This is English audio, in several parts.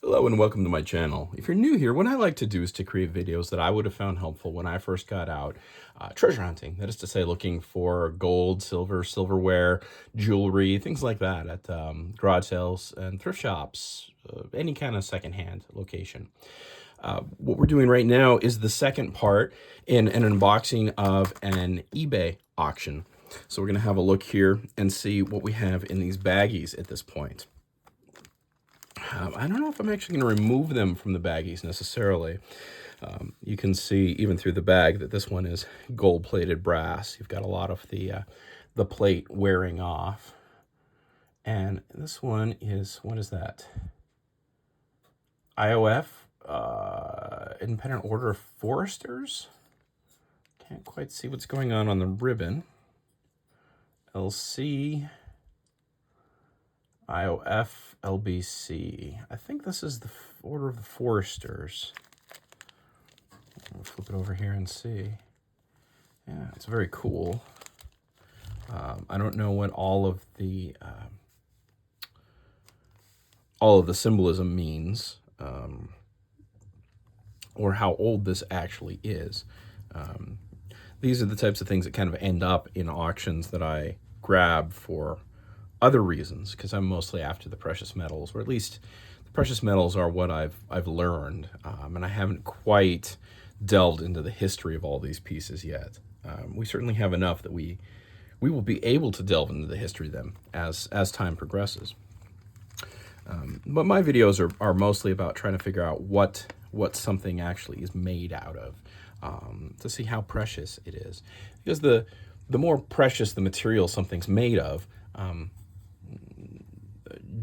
Hello and welcome to my channel. If you're new here, what I like to do is to create videos that I would have found helpful when I first got out treasure hunting. That is to say, looking for gold, silver, silverware, jewelry, things like that at garage sales and thrift shops, any kind of secondhand location. What we're doing right now is the second part in an unboxing of an eBay auction. So we're going to have a look here and see what we have in these baggies at this point. I don't know if I'm actually going to remove them from the baggies necessarily. You can see even through the bag that this one is gold-plated brass. You've got a lot of the plate wearing off. And this one is, what is that? IOF, Independent Order of Foresters. Can't quite see what's going on the ribbon. LC, IOF, LBC. I think this is the Order of the Foresters. We'll flip it over here and see. Yeah, it's very cool. I don't know what all of the symbolism means, or how old this actually is. These are the types of things that kind of end up in auctions that I grab for other reasons, because I'm mostly after the precious metals, or at least the precious metals are what I've learned, and I haven't quite delved into the history of all these pieces yet. We certainly have enough that we will be able to delve into the history of them as time progresses. But my videos are mostly about trying to figure out what something actually is made out of, to see how precious it is. Because the more precious the material something's made of,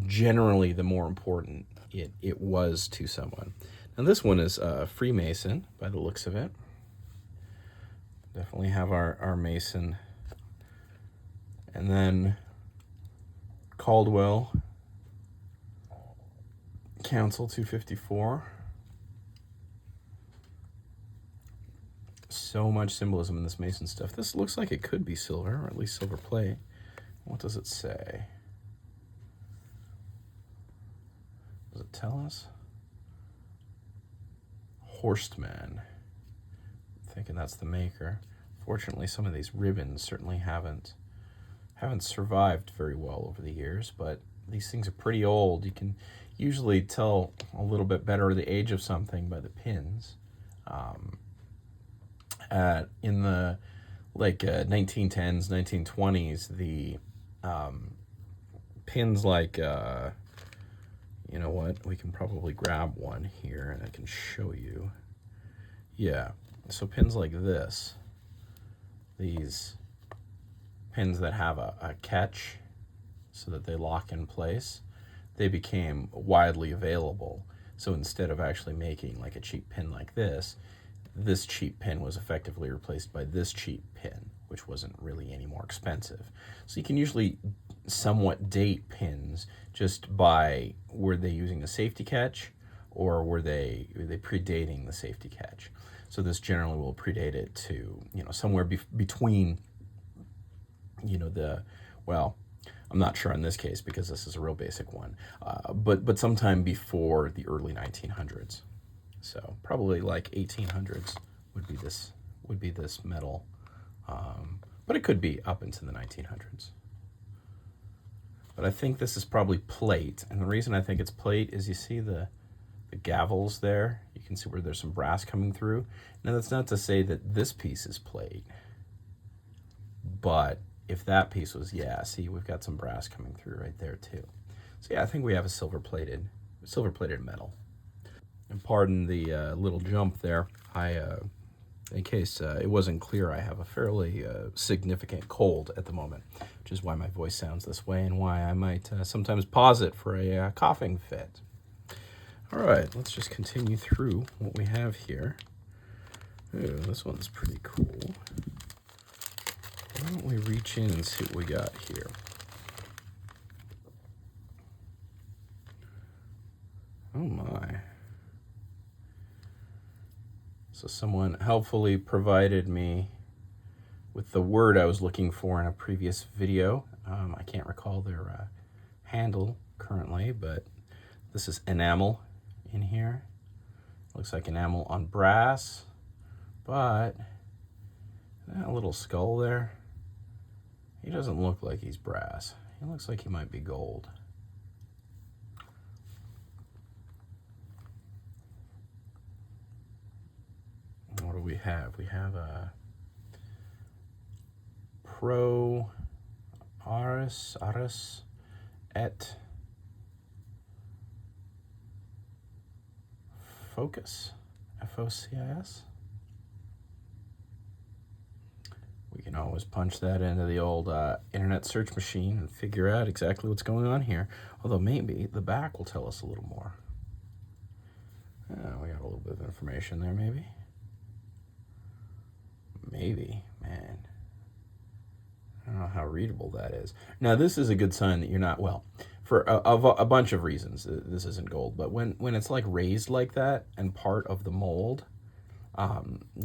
generally the more important it was to someone. Now this one is Freemason by the looks of it. Definitely have our Mason. And then Caldwell Council 254. So much symbolism in this Mason stuff. This looks like it could be silver, or at least silver plate. What does it say? Does it tell us? Woodsmen. Thinking that's the maker. Fortunately, some of these ribbons certainly haven't survived very well over the years, but these things are pretty old. You can usually tell a little bit better the age of something by the pins. In the 1910s, 1920s, the pins like, you know what, we can probably grab one here and I can show you. Yeah, so pins like this, these pins that have a catch so that they lock in place, they became widely available. So instead of actually making like a cheap pin like this cheap pin was effectively replaced by this cheap pin, which wasn't really any more expensive. So you can usually somewhat date pins just by, were they using a safety catch, or were they predating the safety catch? So this generally will predate it to, somewhere between, well, I'm not sure in this case because this is a real basic one, but sometime before the early 1900s. So probably like 1800s would be this metal, but it could be up into the 1900s. But I think this is probably plate, and the reason I think it's plate is you see the gavels there. You can see where there's some brass coming through. Now that's not to say that this piece is plate, but if that piece was, yeah, see, we've got some brass coming through right there too. So yeah, I think we have a silver-plated metal. And pardon the little jump there. In case it wasn't clear, I have a fairly significant cold at the moment, which is why my voice sounds this way and why I might sometimes pause it for a coughing fit. All right, let's just continue through what we have here. Ooh, this one's pretty cool. Why don't we reach in and see what we got here? Oh my. So someone helpfully provided me with the word I was looking for in a previous video. I can't recall their handle currently, but this is Enamel, in here. Looks like enamel on brass, but that little skull there, he doesn't look like he's brass. He looks like he might be gold. What do we have? We have a Pro Aris et Focus, F-O-C-I-S. We can always punch that into the old internet search machine and figure out exactly what's going on here. Although maybe the back will tell us a little more. We got a little bit of information there, maybe. Maybe, man. I don't know how readable that is. Now, this is a good sign that you're not, well, for a bunch of reasons, this isn't gold. But when it's like raised like that and part of the mold,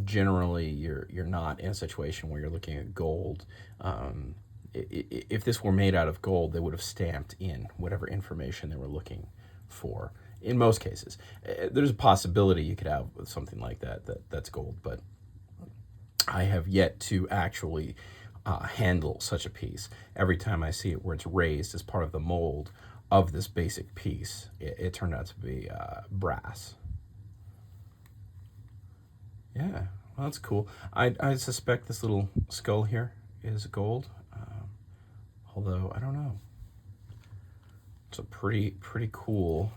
generally you're not in a situation where you're looking at gold. If this were made out of gold, they would have stamped in whatever information they were looking for. In most cases, there's a possibility you could have something like that's gold, but I have yet to actually handle such a piece. Every time I see it where it's raised as part of the mold of this basic piece, it turned out to be brass. Yeah, well, that's cool. I suspect this little skull here is gold, although I don't know. It's a pretty cool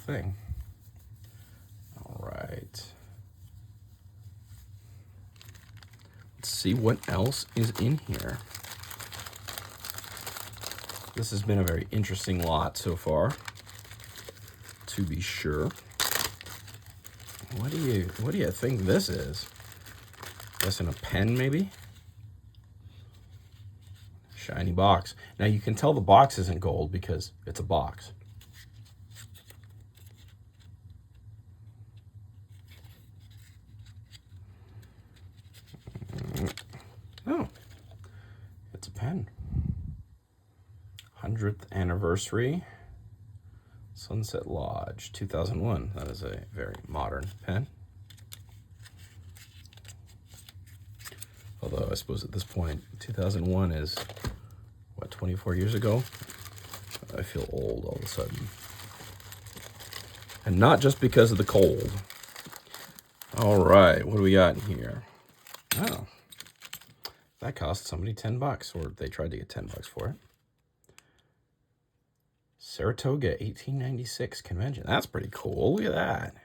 thing. All right. Let's see what else is in here. This has been a very interesting lot so far, to be sure. What do you think this is? Guessing a pen, maybe? Shiny box. Now you can tell the box isn't gold because it's a box. Oh, it's a pen. 100th anniversary, Sunset Lodge, 2001. That is a very modern pen. Although I suppose at this point, 2001 is, what, 24 years ago? I feel old all of a sudden. And not just because of the cold. All right, what do we got in here? Oh, that cost somebody $10, or they tried to get $10 for it. Saratoga 1896 convention. That's pretty cool. Look at that.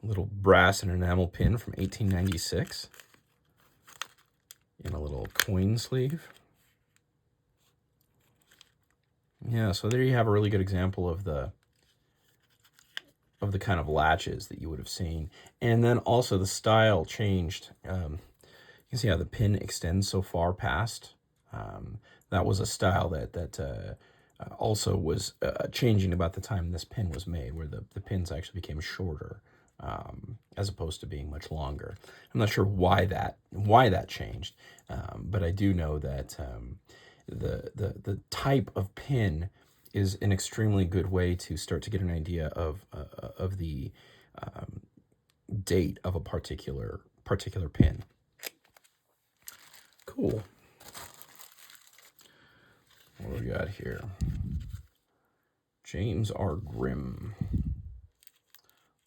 A little brass and enamel pin from 1896 in a little coin sleeve. Yeah, so there you have a really good example of the kind of latches that you would have seen. And then also the style changed. You can see how the pin extends so far past. That was a style that also was changing about the time this pin was made, where the pins actually became shorter as opposed to being much longer. I'm not sure why that changed, but I do know that the type of pin is an extremely good way to start to get an idea of the date of a particular pin. Cool. What do we got here? James R. Grimm.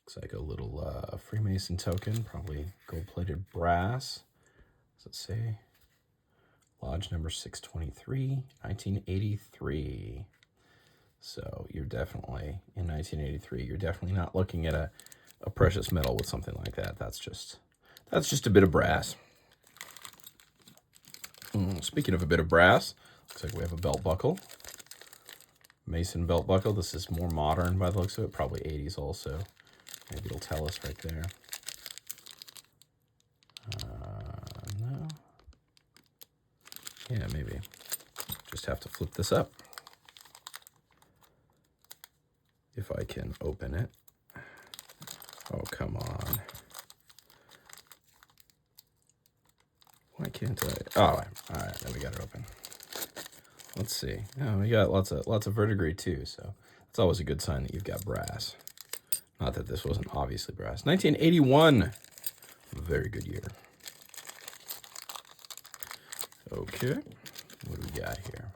Looks like a little Freemason token, probably gold-plated brass. Does it say? Lodge number 623, 1983. So you're definitely, in 1983, you're definitely not looking at a precious metal with something like that. That's just a bit of brass. Speaking of a bit of brass, looks like we have a belt buckle. Mason belt buckle. This is more modern by the looks of it, probably 80s also. Maybe it'll tell us right there. No. Yeah, maybe. Just have to flip this up. If I can open it. Oh, come on. Why can't I? Oh, all right, then we got it open. Let's see. Oh, we got lots of verdigris too, so it's always a good sign that you've got brass. Not that this wasn't obviously brass. 1981. Very good year. Okay. What do we got here?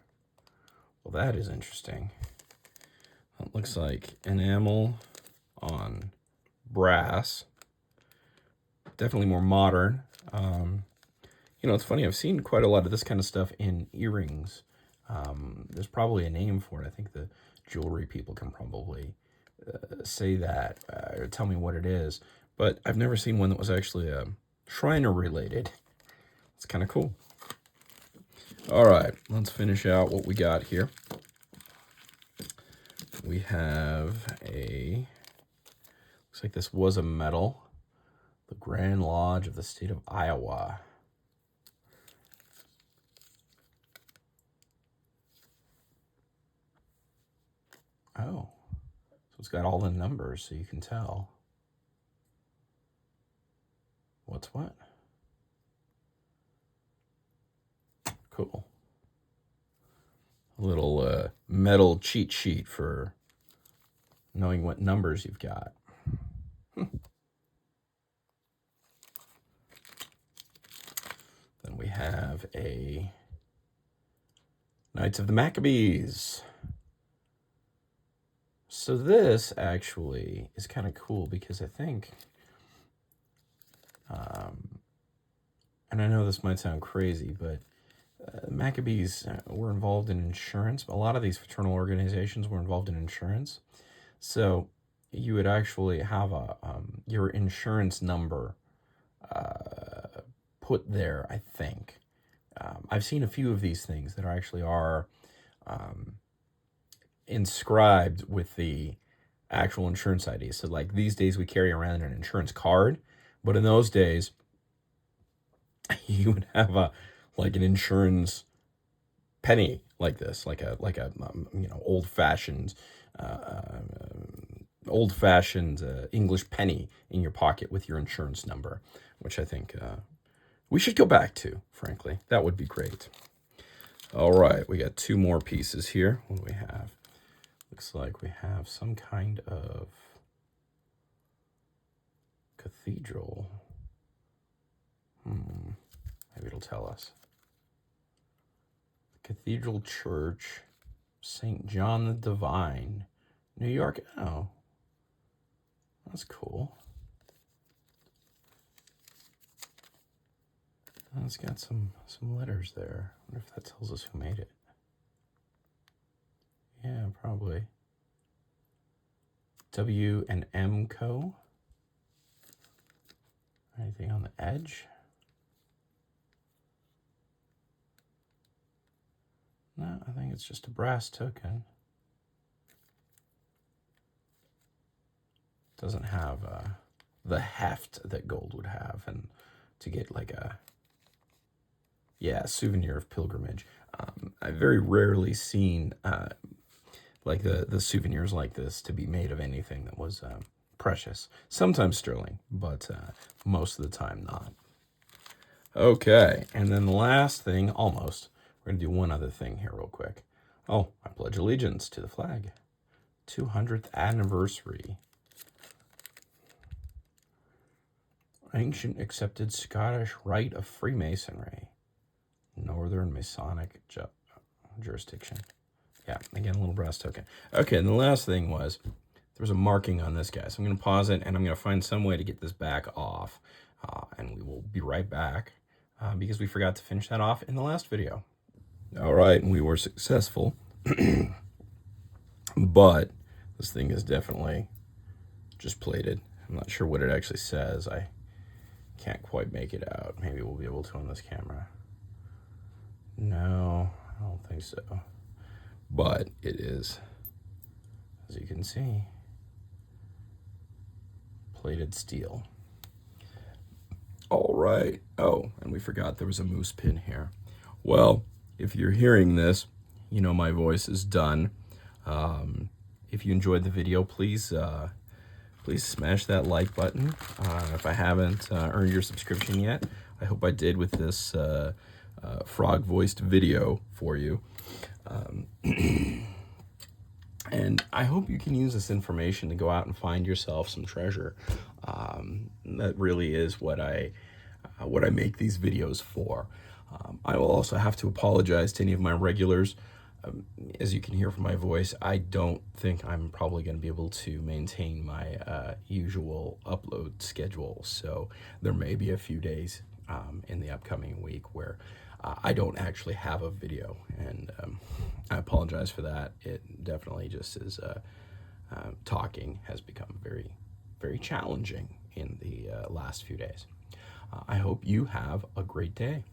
Well, that is interesting. That looks like enamel on brass. Definitely more modern. You know, it's funny. I've seen quite a lot of this kind of stuff in earrings. There's probably a name for it. I think the jewelry people can probably say that or tell me what it is. But I've never seen one that was actually Shriner related. It's kind of cool. All right, let's finish out what we got here. We have looks like this was a medal, the Grand Lodge of the state of Iowa. Oh, so it's got all the numbers so you can tell what's what. Cool. A little metal cheat sheet for knowing what numbers you've got. Then we have a Knights of the Maccabees. So this actually is kind of cool because I think, and I know this might sound crazy, but Maccabees were involved in insurance. A lot of these fraternal organizations were involved in insurance. So you would actually have your insurance number put there, I think. I've seen a few of these things that actually are inscribed with the actual insurance ID. So like these days we carry around an insurance card, but in those days you would have like an insurance penny like this, like a you know, old-fashioned English penny in your pocket with your insurance number, which I think we should go back to, frankly. That would be great. All right, we got two more pieces here. What do we have? Looks like we have some kind of cathedral. Maybe it'll tell us. Cathedral Church, St. John the Divine, New York. Oh, that's cool. It's got some letters there. I wonder if that tells us who made it. Yeah, probably. W&M Co. Anything on the edge? No, I think it's just a brass token. Doesn't have the heft that gold would have, and to get like a souvenir of pilgrimage. I've very rarely seen like the souvenirs like this to be made of anything that was precious. Sometimes sterling, but most of the time not. Okay, and then the last thing, almost. We're going to do one other thing here real quick. Oh, I pledge allegiance to the flag. 200th anniversary. Ancient accepted Scottish rite of Freemasonry. Northern Masonic jurisdiction. Yeah, again, a little brass token. Okay, and the last thing was, there was a marking on this guy. So I'm going to pause it, and I'm going to find some way to get this back off. And we will be right back, because we forgot to finish that off in the last video. All right, and we were successful. But this thing is definitely just plated. I'm not sure what it actually says. I can't quite make it out. Maybe we'll be able to on this camera. No, I don't think so. But it is, as you can see, plated steel. All right. Oh, and we forgot there was a moose pin here. Well, if you're hearing this, you know my voice is done. If you enjoyed the video, please smash that like button. If I haven't earned your subscription yet, I hope I did with this frog-voiced video for you. And I hope you can use this information to go out and find yourself some treasure. That really is what I make these videos for. I will also have to apologize to any of my regulars. As you can hear from my voice, I don't think I'm probably going to be able to maintain my usual upload schedule. So there may be a few days in the upcoming week where I don't actually have a video, and I apologize for that. It definitely just is talking has become very, very challenging in the last few days. I hope you have a great day.